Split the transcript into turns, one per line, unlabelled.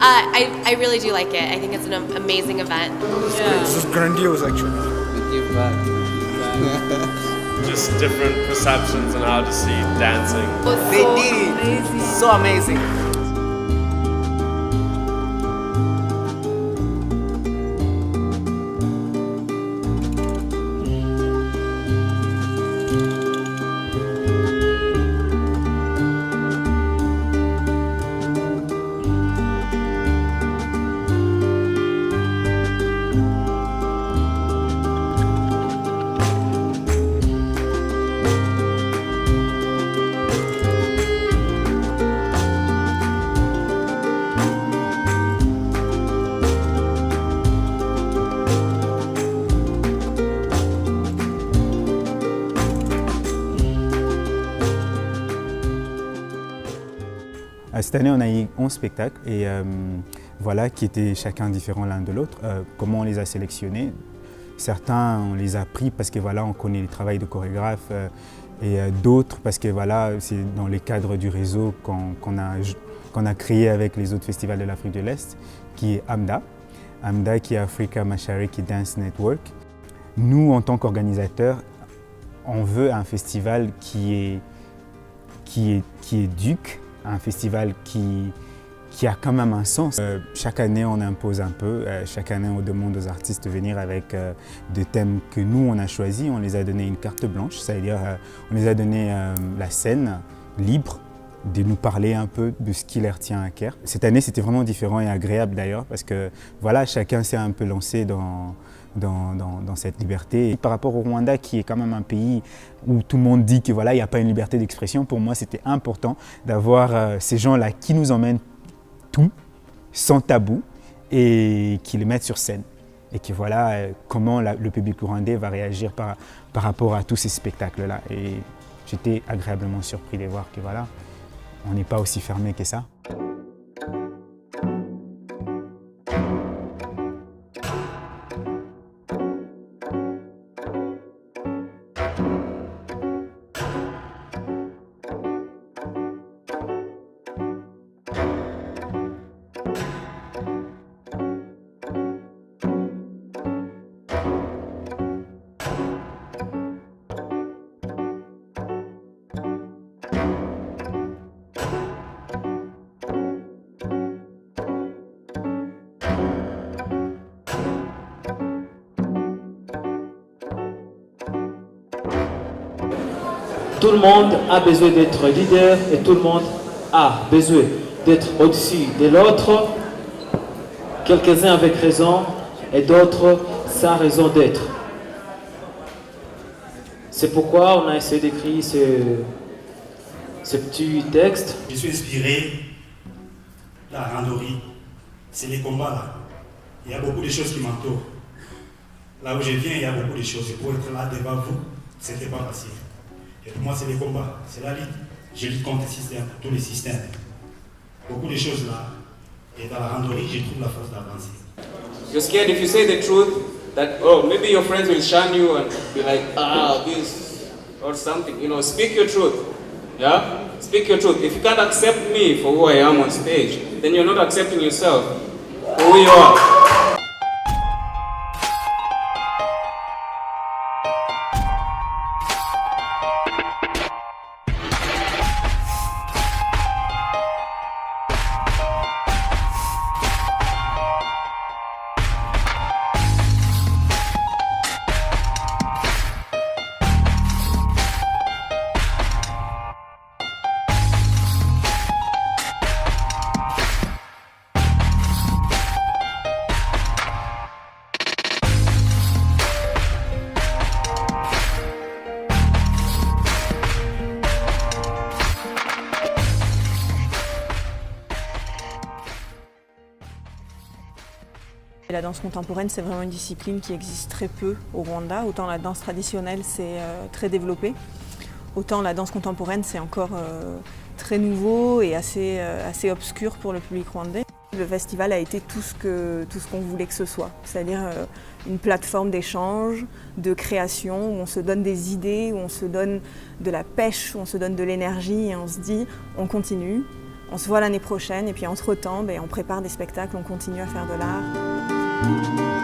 I really do like it. I think it's an amazing event.
This is grandiose, actually.
We give back.
Just different perceptions on how to see dancing.
They did it. So amazing.
Cette année, on a eu 11 spectacles et voilà, qui étaient chacun différents l'un de l'autre. Comment on les a sélectionnés? Certains, on les a pris parce que voilà, on connaît le travail de chorégraphe et d'autres parce que voilà, c'est dans les cadres du réseau qu'on a créé avec les autres festivals de l'Afrique de l'Est, qui est AMDA. AMDA qui est Africa Mashariki Dance Network. Nous, en tant qu'organisateurs, on veut un festival qui éduque, un festival qui a quand même un sens. Chaque année, on impose un peu. Chaque année, on demande aux artistes de venir avec des thèmes que nous, on a choisis. On les a donné une carte blanche, c'est-à-dire on les a donné la scène libre de nous parler un peu de ce qui leur tient à cœur. Cette année, c'était vraiment différent et agréable d'ailleurs parce que voilà, chacun s'est un peu lancé dans cette liberté. Et par rapport au Rwanda, qui est quand même un pays où tout le monde dit que voilà, il n'y a pas une liberté d'expression, pour moi c'était important d'avoir ces gens-là qui nous emmènent tout, sans tabou, et qui les mettent sur scène. Et que voilà comment le public rwandais va réagir par rapport à tous ces spectacles-là. Et j'étais agréablement surpris de voir que voilà, on n'est pas aussi fermé que ça.
Tout le monde a besoin d'être leader et tout le monde a besoin d'être au-dessus de l'autre. Quelques-uns avec raison et d'autres sans raison d'être. C'est pourquoi on a essayé d'écrire ce petit texte.
Je suis inspiré de la randonnée. C'est les combats là. Il y a beaucoup de choses qui m'entourent. Là où je viens, il y a beaucoup de choses. Et pour être là devant vous, c'était pas facile. Et pour moi, c'est les combats, c'est la lutte. Je lutte contre le système, tous les systèmes. Beaucoup de choses là. Et dans la randonnée, je trouve la force d'avancer.
You're scared if you say the truth, that, oh, maybe your friends will shun you and be like, ah, this, or something. You know, speak your truth. Yeah? Speak your truth. If you can't accept me for who I am on stage, then you're not accepting yourself for who you are.
La danse contemporaine, c'est vraiment une discipline qui existe très peu au Rwanda. Autant la danse traditionnelle, c'est très développé. Autant la danse contemporaine, c'est encore très nouveau et assez obscur pour le public rwandais. Le festival a été tout ce qu'on voulait que ce soit, c'est-à-dire une plateforme d'échange, de création, où on se donne des idées, où on se donne de la pêche, où on se donne de l'énergie et on se dit on continue, On se voit l'année prochaine et puis entre-temps, on prépare des spectacles, on continue à faire de l'art.